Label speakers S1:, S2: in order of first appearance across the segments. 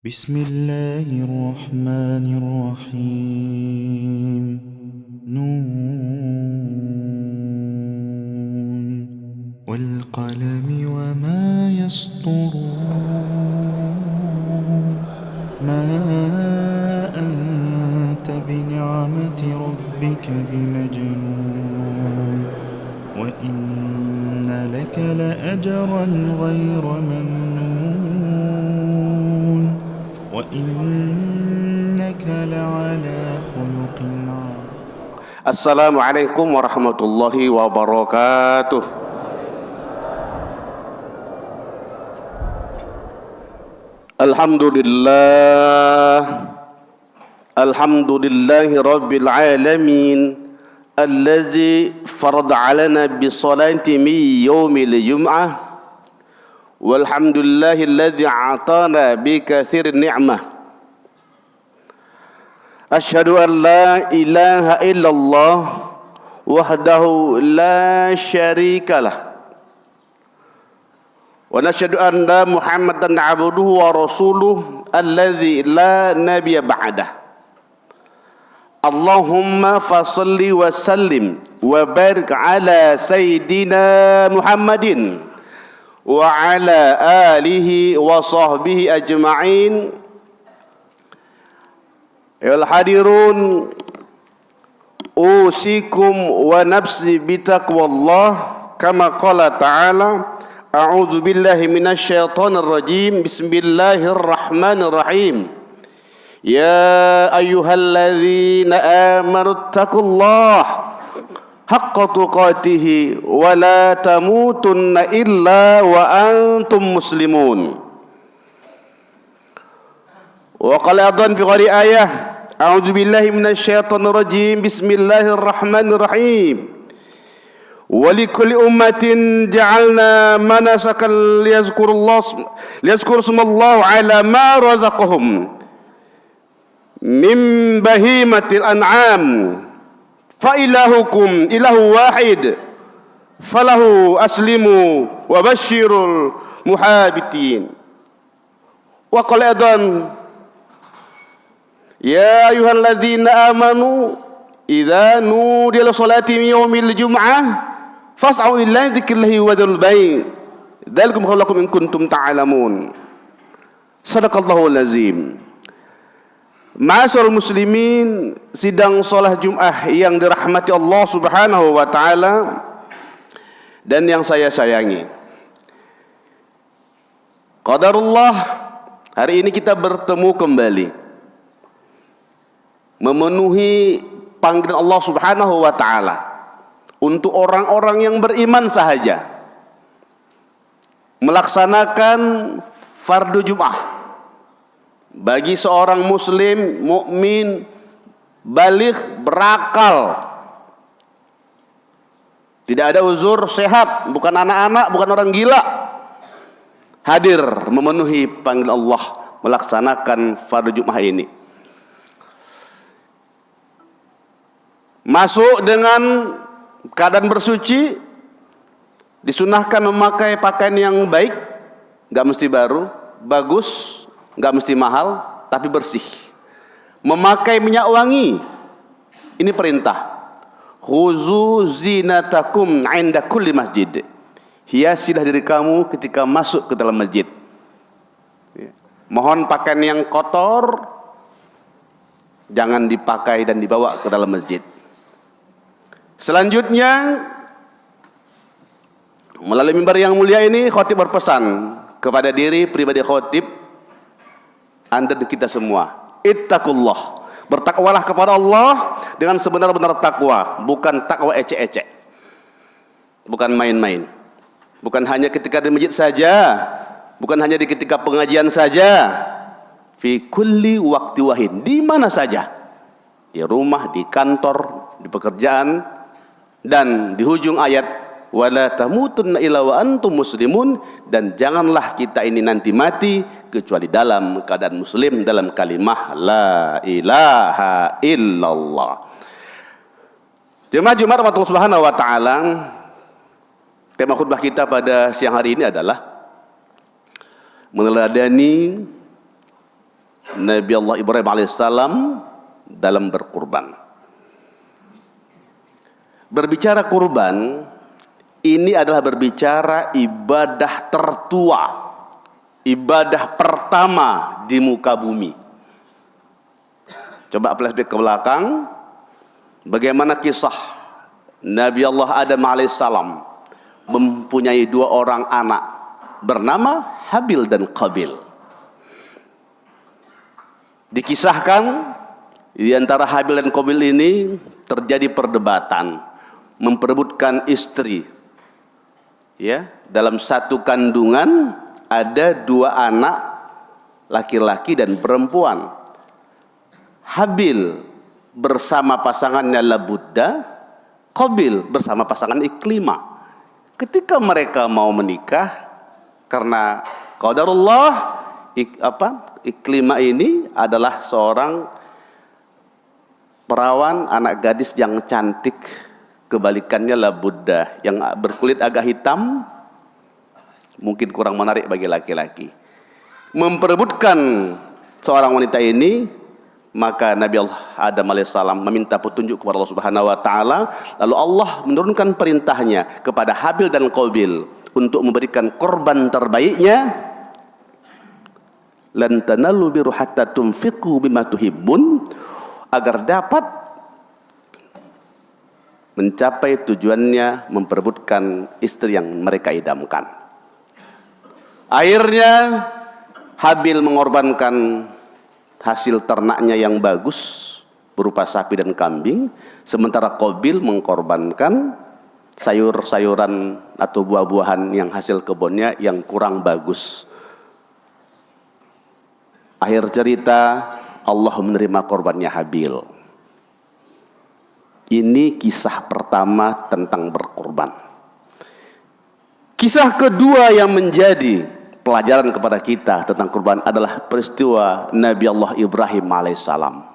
S1: بسم الله الرحمن الرحيم نون والقلم وما يسطرون ما أنت بنعمة ربك بمجنون وإن لك لأجرا غير ممنون وإنك لعلى خلق عظيم.
S2: Assalamualaikum warahmatullahi wabarakatuh. Alhamdulillahi rabbil alamin allazi farada alana bisalati min yaumil jum'ah walhamdulillahi allazi atana bi katsir ni'mah. Asyhadu an la ilaha illallah wahdahu la syarikalah wa nashhadu anna Muhammadan abduhu wa rasuluh alladzi la nabiyya ba'dah. Allahumma fasalli wa sallim wa barik ala sayyidina Muhammadin wa ala alihi wa sahbihi ajma'in. Ayol hadirun, usikum wa nafsi bitaqwallah kama qala ta'ala a'udzu billahi minasyaitonir rajim. Bismillahirrahmanirrahim. Ya ayyuhalladzina amanu taqullaha haqqa tuqatih wa la tamutunna illa wa antum muslimun. Wa qala adhan fi ghairi ayah a'udzu billahi minasyaitonir rajim. Bismillahirrahmanirrahim. Wa likulli ummatin ja'alna manasakan liyazkuru smallahi ala ma razaqahum min bahimatil an'am fa ilahukum ilahu wahid falahu aslimu wa basyirul muhabitin. Wa qala adhan ya ayyuhalladzina amanu idza nudiya lis-salati min yaumil jum'ah fas'au ila dzikrillahi wa dzul bai' dzalikum khairul lakum in kuntum ta'lamun. Shadaqallahul azim. Ma'asyiral muslimin, sidang salat Jumat yang dirahmati Allah Subhanahu wa taala dan yang saya sayangi. Qadarullah, hari ini kita bertemu kembali memenuhi panggilan Allah Subhanahu wa taala untuk orang-orang yang beriman sahaja melaksanakan fardu Jumat. Bagi seorang muslim mukmin baligh berakal, tidak ada uzur, sehat, bukan anak-anak, bukan orang gila, hadir memenuhi panggilan Allah melaksanakan fardu Jumat ini. Masuk dengan keadaan bersuci, disunahkan memakai pakaian yang baik, gak mesti baru, bagus, gak mesti mahal, tapi bersih. Memakai minyak wangi, ini perintah. Khuzu zinatakum 'inda kulli masjid. Hiasilah diri kamu ketika masuk ke dalam masjid. Mohon pakaian yang kotor jangan dipakai dan dibawa ke dalam masjid. Selanjutnya, melalui mimbar yang mulia ini, khatib berpesan kepada diri pribadi khatib, Anda dan kita semua, ittaqullah, bertakwalah kepada Allah dengan sebenar-benar takwa, bukan takwa ecek-ecek, bukan main-main, bukan hanya ketika di masjid saja, bukan hanya di ketika pengajian saja, fi kulli waqti wahid, di mana saja, di rumah, di kantor, di pekerjaan. Dan di hujung ayat wala tamutunna illa wa antum muslimun, dan janganlah kita ini nanti mati kecuali dalam keadaan muslim, dalam kalimah la ilaha illallah. Jemaah Jumat rahmatullah subhanahu wa ta'ala, tema khutbah kita pada siang hari ini adalah meneladani Nabi Allah Ibrahim alaihissalam dalam berkurban. Berbicara kurban, ini adalah berbicara ibadah tertua, ibadah pertama di muka bumi. Coba flashback ke belakang, bagaimana kisah Nabi Allah Adam alaihissalam mempunyai 2 orang anak bernama Habil dan Qabil. Dikisahkan di antara Habil dan Qabil ini terjadi perdebatan, memperebutkan istri. Ya, dalam satu kandungan ada 2 anak laki-laki dan perempuan. Habil bersama pasangannya Labudda, Qabil bersama pasangan Iklimah. Ketika mereka mau menikah, karena qadarullah, Iklimah ini adalah seorang perawan, anak gadis yang cantik. Kebalikannya Labudda yang berkulit agak hitam, mungkin kurang menarik bagi laki-laki. Memperebutkan seorang wanita ini, maka Nabi Allah Adam alaihissalam meminta petunjuk kepada Allah Subhanahu wa taala, lalu Allah menurunkan perintahnya kepada Habil dan Qabil untuk memberikan korban terbaiknya. Lan tanalu birra hatta tunfiqu bima tuhibbun, agar dapat mencapai tujuannya memperebutkan istri yang mereka idamkan. Akhirnya Habil mengorbankan hasil ternaknya yang bagus berupa sapi dan kambing, sementara Qabil mengorbankan sayur-sayuran atau buah-buahan yang hasil kebunnya yang kurang bagus. Akhir cerita, Allah menerima korbannya Habil. Ini kisah pertama tentang berkorban. Kisah kedua yang menjadi pelajaran kepada kita tentang kurban adalah peristiwa Nabi Allah Ibrahim alaihissalam.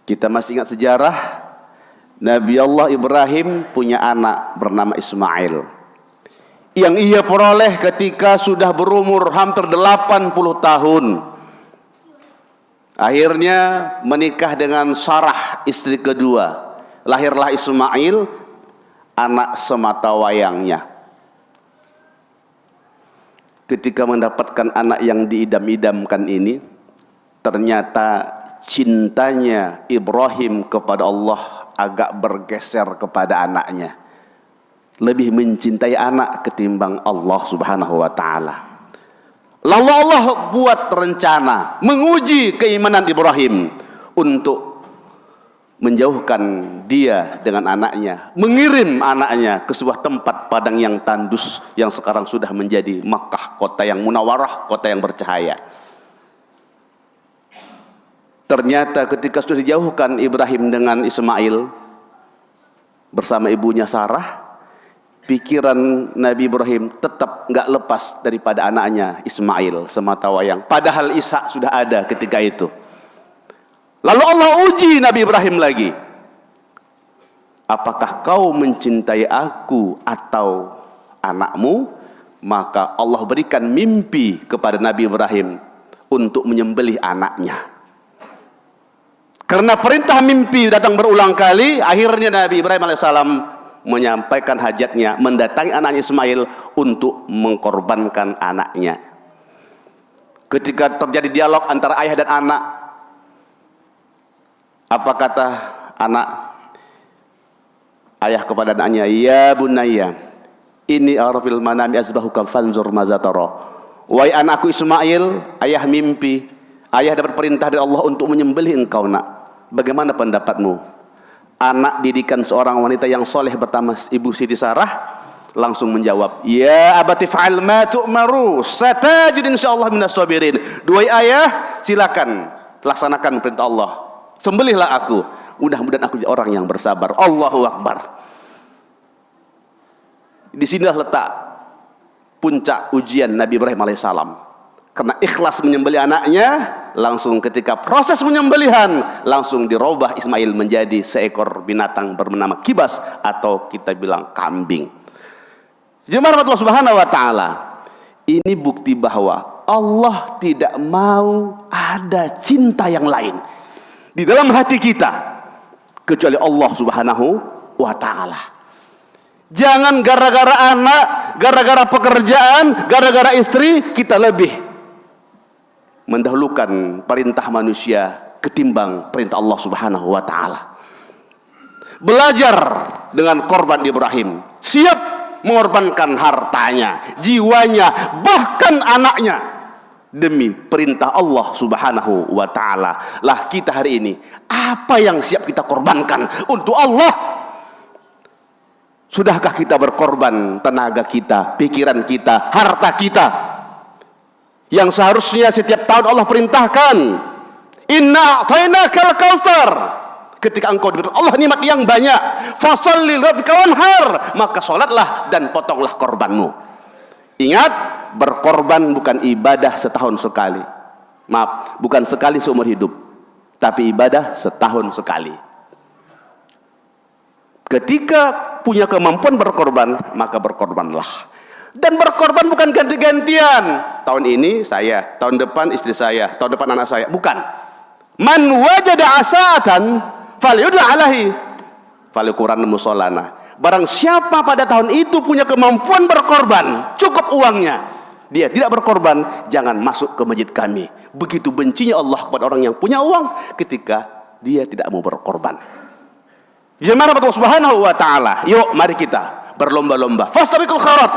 S2: Kita masih ingat sejarah, Nabi Allah Ibrahim punya anak bernama Ismail, yang ia peroleh ketika sudah berumur hampir 80 tahun. Akhirnya menikah dengan Sarah, istri kedua. Lahirlah Ismail, anak semata wayangnya. Ketika mendapatkan anak yang diidam-idamkan ini, ternyata cintanya Ibrahim kepada Allah agak bergeser kepada anaknya. Lebih mencintai anak ketimbang Allah Subhanahu wa taala. Lalu Allah buat rencana menguji keimanan Ibrahim untuk menjauhkan dia dengan anaknya, mengirim anaknya ke sebuah tempat padang yang tandus yang sekarang sudah menjadi Makkah, kota yang munawwarah, kota yang bercahaya. Ternyata ketika sudah dijauhkan Ibrahim dengan Ismail bersama ibunya Sarah, pikiran Nabi Ibrahim tetap nggak lepas daripada anaknya Ismail semata wayang. Padahal Ishak sudah ada ketika itu. Lalu Allah uji Nabi Ibrahim lagi. Apakah kau mencintai aku atau anakmu? Maka Allah berikan mimpi kepada Nabi Ibrahim untuk menyembelih anaknya. Karena perintah mimpi datang berulang kali, akhirnya Nabi Ibrahim alaihissalam menyampaikan hajatnya, mendatangi anaknya Ismail untuk mengkorbankan anaknya. Ketika terjadi dialog antara ayah dan anak, apa kata anak ayah kepada anaknya? Ya bunayya, ini arafil manami azbahuka fanzur maza tara. Wahai anakku Ismail, ayah mimpi, ayah dapat perintah dari Allah untuk menyembelih engkau, nak. Bagaimana pendapatmu? Anak didikan seorang wanita yang soleh bernama Ibu Siti Sarah langsung menjawab, ya abati fa'al ma tu'maru satajid insyaallah minas sabirin. Dua ayah, silakan laksanakan perintah Allah, sembelihlah aku, mudah-mudahan aku jadi orang yang bersabar. Allahu Akbar. Di sinilah letak puncak ujian Nabi Ibrahim alaihissalam. Karena ikhlas menyembelih anaknya, langsung ketika proses menyembelihan langsung dirubah Ismail menjadi seekor binatang bernama kibas atau kita bilang kambing. Jemaah Allah Subhanahu wa taala, ini bukti bahwa Allah tidak mau ada cinta yang lain di dalam hati kita kecuali Allah Subhanahu wa ta'ala. Jangan gara-gara anak, gara-gara pekerjaan, gara-gara istri kita lebih mendahulukan perintah manusia ketimbang perintah Allah Subhanahu wa ta'ala. Belajar dengan korban Ibrahim, siap mengorbankan hartanya, jiwanya, bahkan anaknya demi perintah Allah Subhanahu wa ta'ala. Lah kita hari ini, apa yang siap kita korbankan untuk Allah? Sudahkah kita berkorban tenaga kita, pikiran kita, harta kita yang seharusnya setiap tahun Allah perintahkan, inna a'tainakal kautsar, ketika engkau diberi Allah nikmat yang banyak, fasholli lirabbika wanhar, maka salatlah dan potonglah korbanmu. Ingat, berkorban bukan ibadah setahun sekali. Maaf, bukan sekali seumur hidup, tapi ibadah setahun sekali. Ketika punya kemampuan berkorban, maka berkorbanlah. Dan berkorban bukan ganti-gantian. Tahun ini saya, tahun depan istri saya, tahun depan anak saya. Bukan. Man wajada asatan falyud'a alaihi falyuqran musallana. Barang siapa pada tahun itu punya kemampuan berkorban, cukup uangnya, dia tidak berkorban, jangan masuk ke masjid kami. Begitu bencinya Allah kepada orang yang punya uang ketika dia tidak mau berkorban. Jemaah Allah Subhanahu wa ta'ala, yuk mari kita berlomba-lomba, fastabiqul khairat,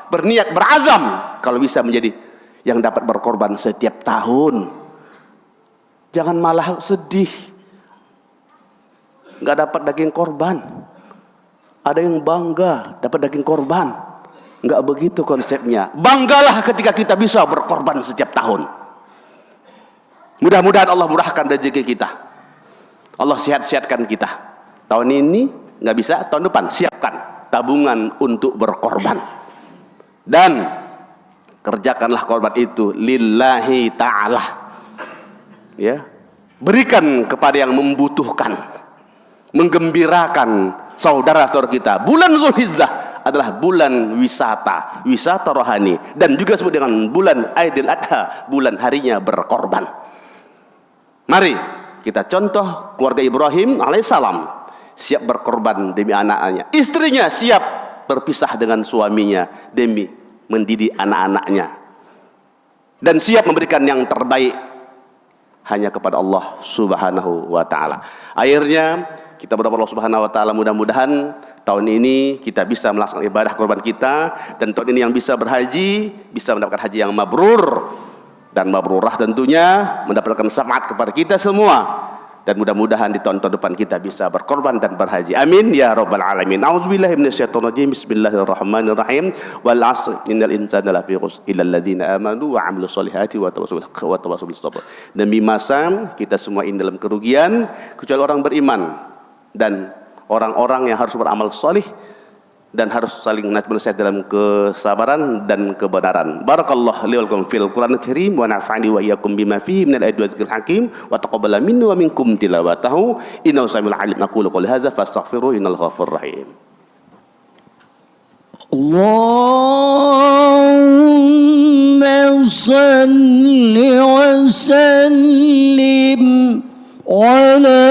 S2: berniat, berazam kalau bisa menjadi yang dapat berkorban setiap tahun. Jangan malah sedih nggak dapat daging korban. Ada yang bangga dapat daging korban. Nggak begitu konsepnya. Banggalah ketika kita bisa berkorban setiap tahun. Mudah-mudahan Allah murahkan rezeki kita, Allah sehat-sehatkan kita. Tahun ini nggak bisa, tahun depan siapkan tabungan untuk berkorban. Dan kerjakanlah korban itu lillahi ta'ala. Ya, berikan kepada yang membutuhkan, menggembirakan saudara-saudara kita. Bulan Zulhijjah adalah bulan wisata, wisata rohani, dan juga disebut dengan bulan Aidil Adha, bulan harinya berkorban. Mari kita contoh keluarga Ibrahim alaihissalam, siap berkorban demi anak-anaknya. Istrinya siap berpisah dengan suaminya demi mendidik anak-anaknya, dan siap memberikan yang terbaik hanya kepada Allah Subhanahu wa ta'ala. Akhirnya kita berdoa Allah Subhanahu wa ta'ala, mudah-mudahan tahun ini kita bisa melaksanakan ibadah korban kita, dan tahun ini yang bisa berhaji bisa mendapatkan haji yang mabrur dan mabrurah, tentunya mendapatkan syafaat kepada kita semua. Dan mudah-mudahan di tahun-tahun depan kita bisa berkorban dan berhaji. Amin ya rabbal alamin. A'udzubillahi minasyaitonir rajim. Bismillahirrahmanirrahim. Wal 'asri innal insana lafi khusr illa alladziina aamanu wa 'amilus shalihati wa tawassaw bis sabr. Demi masa kita semua ini dalam kerugian kecuali orang beriman dan orang-orang yang harus beramal salih dan harus saling nasihat dalam kesabaran dan kebenaran. Barakallahu li wa lakum fil Qur'anil Karim wa nafa'ani wa iyyakum bima fihi minal ayati wa dzikril hakim wa taqabbala minni wa minkum tilawatahu innahu samiul alim. Aqulu qouli hadza fastaghfiruhu innal ghafurur rahim.
S3: Allahumma shalli wa sallim على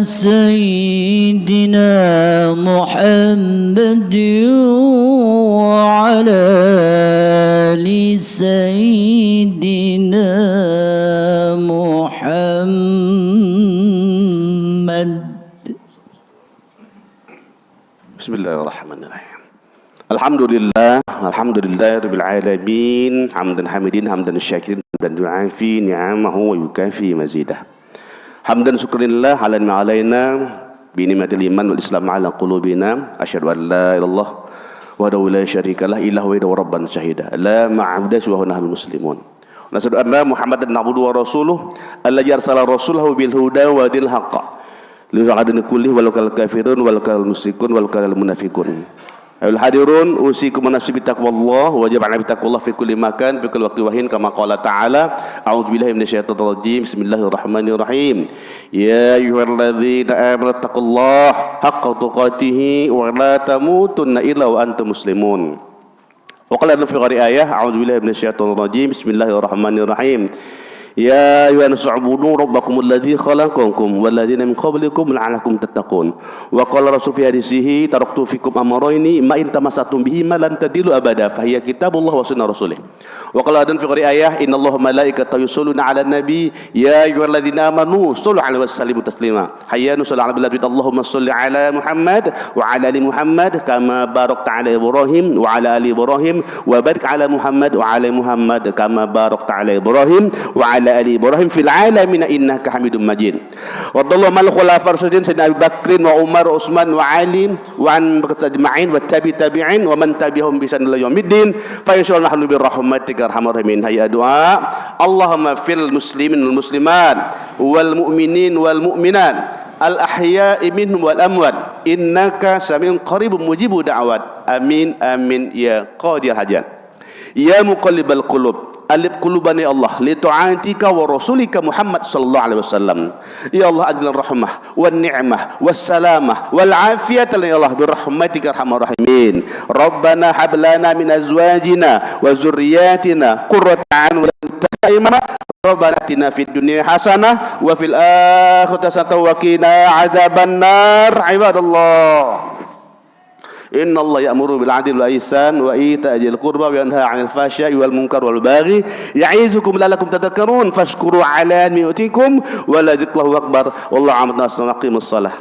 S3: سيدنا محمد وعلى آل سيدنا محمد.
S2: بسم الله الرحمن الرحيم. Alhamdulillah rabbil alamin, hamdan hamidin, hamdan syakirin, dan yu'afi ni'amahu wa yukafi mazidah. Hamdan syukrillah ala ma alaina bi ni'matil iman wal islam ala qulubina. Asyhadu an la ilaha illallah wahdahu la syarikalah ilahu wa rabban syahida la ma'budu wa nahnu muslimun. Wa nashhadu anna Muhammadan abduhu wa rasuluhu alladzi arsala rasulahu bil huda wa dinil haqq li yu'adina kulli wal kafirun wal musyrikun wal munafiqun. Ayuhal hadirun, usikum wa nafsi bitaqwallah wa jab'alna bitaqwallah fi kulli makan fi kulli waqti wa hin kama qala ta'ala a'udzubillahi minasyaitonir rajim. Bismillahirrahmanirrahim. Ya ayyuhalladzina amanu taqullaha haqqa tuqatih wa la tamutunna illa wa antum muslimun. Wa qala fi ayah a'udzubillahi minasyaitonir rajim. Bismillahirrahmanirrahim. يا أيها الناس اعبدوا ربكم الذي خلقكم والذين من قبلكم لعلكم تتقون وقال الرسول في حديثه تركت فيكم أمرين ما إن تمسكتم بهما لن تضلوا أبدا فهي كتاب الله وسنة رسوله وقال أيضا في غير آية إن الله ملائكته يصلون على النبي يا أيها الذين آمنوا صلوا عليه وسلموا تسليما حيا نصلي على النبي اللهم صل على محمد وعلى آل محمد كما باركت على إبراهيم وعلى آل إبراهيم وبارك على محمد وعلى محمد كما باركت على إبراهيم وعلى آل إبراهيم في العالمين إنك حميد مجيد وارض اللهم عن الخلفاء الراشدين سيدنا أبي بكر وعمر وعثمان وعلي وعن أجمعين والتابعين ومن تبعهم بإحسان إلى يوم الدين فإن شاء الله نحن برحمتك أرحم الراحمين هيا دعاء اللهم اغفر للمسلمين والمسلمات والمؤمنين والمؤمنات الأحياء منهم والأموات إنك سميع قريب مجيب دعوات آمين آمين يا قاضي الحاجات يا مقلب القلوب ألف قلوبنا يا الله لطاعتك ورسولك محمد صلى الله عليه وسلم يا الله أجل الرحمة والنعمة والسلامة والعافية يا الله برحمتك أرحم الراحمين ربنا هب لنا من أزواجنا وذرياتنا قرة أعين ولا ربنا آتنا في الدنيا حسنة وفي الآخرة حسنة وقنا عذاب النار عباد الله إن الله يأمر بالعدل والإحسان وإيتاء ذي القربى وينهى عن الفحشاء والمنكر والبغي يعظكم لعلكم تذكرون فاشكروا على نعمتكم ولذكر الله أكبر والله أعلم بالصواب. أقيموا الصلاة.